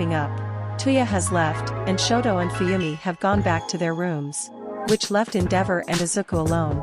wrapping up. Tuya has left, and Shoto and Fuyumi have gone back to their rooms, which left Endeavor and Izuku alone.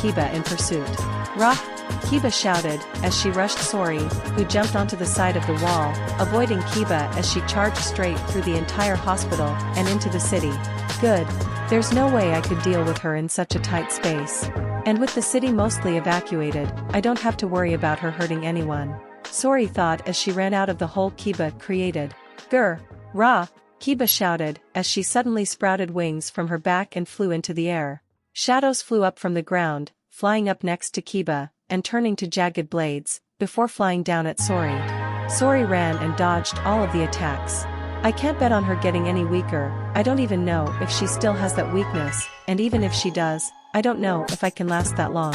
Kiba in pursuit. Rah! Kiba shouted, as she rushed Sori, who jumped onto the side of the wall, avoiding Kiba as she charged straight through the entire hospital and into the city. Good. There's no way I could deal with her in such a tight space. And with the city mostly evacuated, I don't have to worry about her hurting anyone. Sori thought as she ran out of the hole Kiba created. Grr! Rah! Kiba shouted, as she suddenly sprouted wings from her back and flew into the air. Shadows flew up from the ground, flying up next to Kiba, and turning to jagged blades, before flying down at Sori. Sori ran and dodged all of the attacks. I can't bet on her getting any weaker. I don't even know if she still has that weakness, and even if she does, I don't know if I can last that long.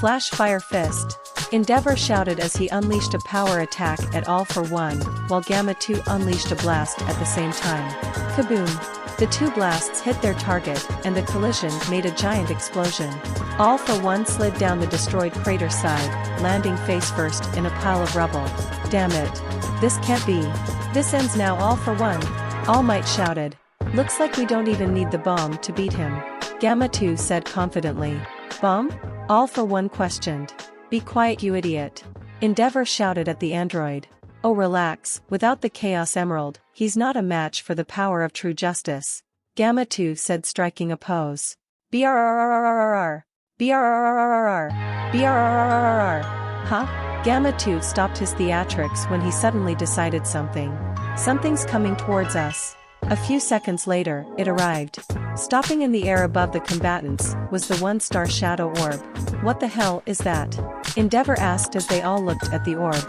Flash Fire Fist. Endeavor shouted as he unleashed a power attack at All for One, while Gamma 2 unleashed a blast at the same time. Kaboom! The two blasts hit their target, and the collision made a giant explosion. All for One slid down the destroyed crater side, landing face first in a pile of rubble. Damn it. This can't be. This ends now. All for One. All Might shouted. Looks like we don't even need the bomb to beat him. Gamma 2 said confidently. Bomb? All for One questioned. Be quiet, you idiot. Endeavor shouted at the android. Oh, relax, without the Chaos Emerald, he's not a match for the power of true justice. Gamma 2 said, striking a pose. BRRRRRR. BRRRRRR. BRRRRRR. Huh? Gamma 2 stopped his theatrics when he suddenly decided something. Something's coming towards us. A few seconds later, it arrived. Stopping in the air above the combatants was the one-star shadow orb. What the hell is that? Endeavor asked as they all looked at the orb.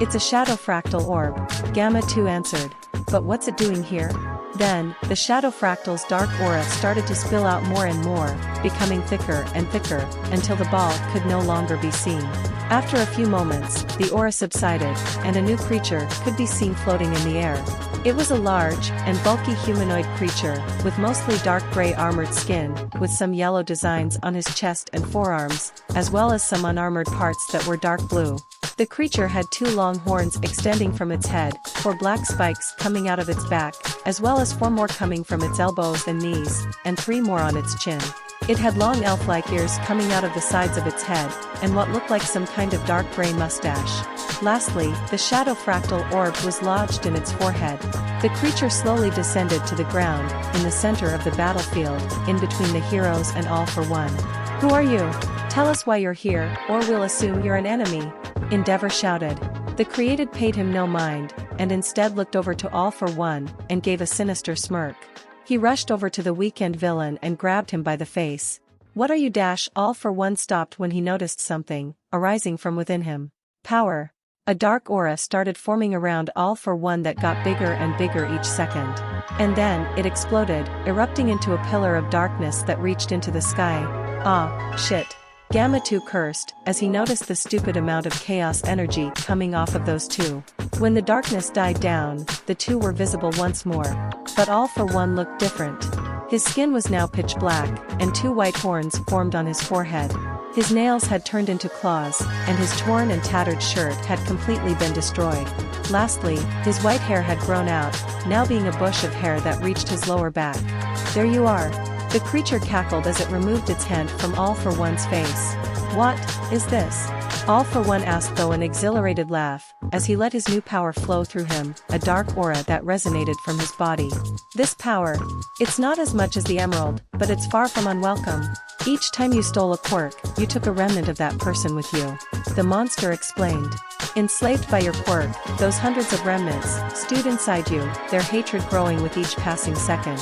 It's a shadow fractal orb, Gamma 2 answered. But what's it doing here? Then, the shadow fractal's dark aura started to spill out more and more, becoming thicker and thicker, until the ball could no longer be seen. After a few moments, the aura subsided, and a new creature could be seen floating in the air. It was a large and bulky humanoid creature, with mostly dark gray armored skin, with some yellow designs on his chest and forearms, as well as some unarmored parts that were dark blue. The creature had 2 long horns extending from its head, 4 black spikes coming out of its back, as well as 4 more coming from its elbows and knees, and 3 more on its chin. It had long elf-like ears coming out of the sides of its head, and what looked like some kind of dark gray mustache. Lastly, the shadow fractal orb was lodged in its forehead. The creature slowly descended to the ground, in the center of the battlefield, in between the heroes and All for One. "Who are you? Tell us why you're here, or we'll assume you're an enemy," Endeavor shouted. The created paid him no mind, and instead looked over to All for One, and gave a sinister smirk. He rushed over to the weekend villain and grabbed him by the face. "What are you?" All for One stopped when he noticed something, arising from within him. Power. A dark aura started forming around All for One that got bigger and bigger each second. And then, it exploded, erupting into a pillar of darkness that reached into the sky. "Ah, shit." Gamma 2 cursed, as he noticed the stupid amount of chaos energy coming off of those two. When the darkness died down, the two were visible once more. But All for One looked different. His skin was now pitch black, and 2 white horns formed on his forehead. His nails had turned into claws, and his torn and tattered shirt had completely been destroyed. Lastly, his white hair had grown out, now being a bush of hair that reached his lower back. "There you are." The creature cackled as it removed its hand from All for One's face. "What is this?" All for One asked though an exhilarated laugh, as he let his new power flow through him, a dark aura that resonated from his body. "This power, it's not as much as the emerald, but it's far from unwelcome. Each time you stole a quirk, you took a remnant of that person with you," the monster explained. Enslaved by your quirk, those hundreds of remnants stewed inside you, their hatred growing with each passing second.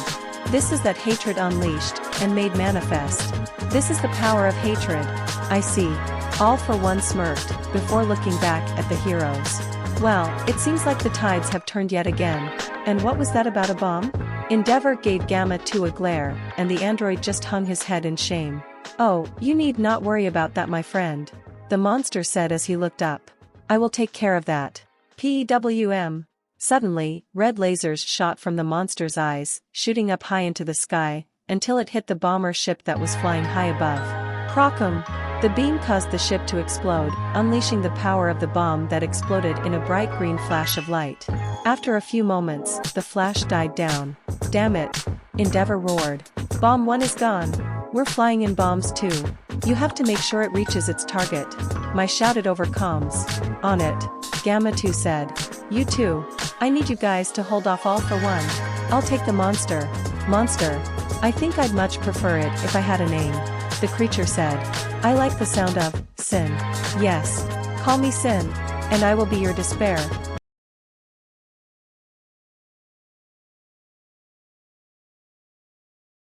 This is that hatred unleashed and made manifest. This is the power of hatred. "I see." All for One smirked, before looking back at the heroes. "Well, it seems like the tides have turned yet again. And what was that about a bomb?" Endeavor gave Gamma 2 a glare, and the android just hung his head in shame. "Oh, you need not worry about that, my friend," the monster said as he looked up. "I will take care of that. PWM. Suddenly, red lasers shot from the monster's eyes, shooting up high into the sky, until it hit the bomber ship that was flying high above. Crockum! The beam caused the ship to explode, unleashing the power of the bomb that exploded in a bright green flash of light. After a few moments, the flash died down. "Damn it!" Endeavor roared. "Bomb 1 is gone. We're flying in bombs too. You have to make sure it reaches its target." My shouted over comms. "On it," Gamma 2 said. "You too. I need you guys to hold off All for One. I'll take the monster." "Monster? I think I'd much prefer it if I had a name," the creature said. "I like the sound of Sin. Yes. Call me Sin, and I will be your despair."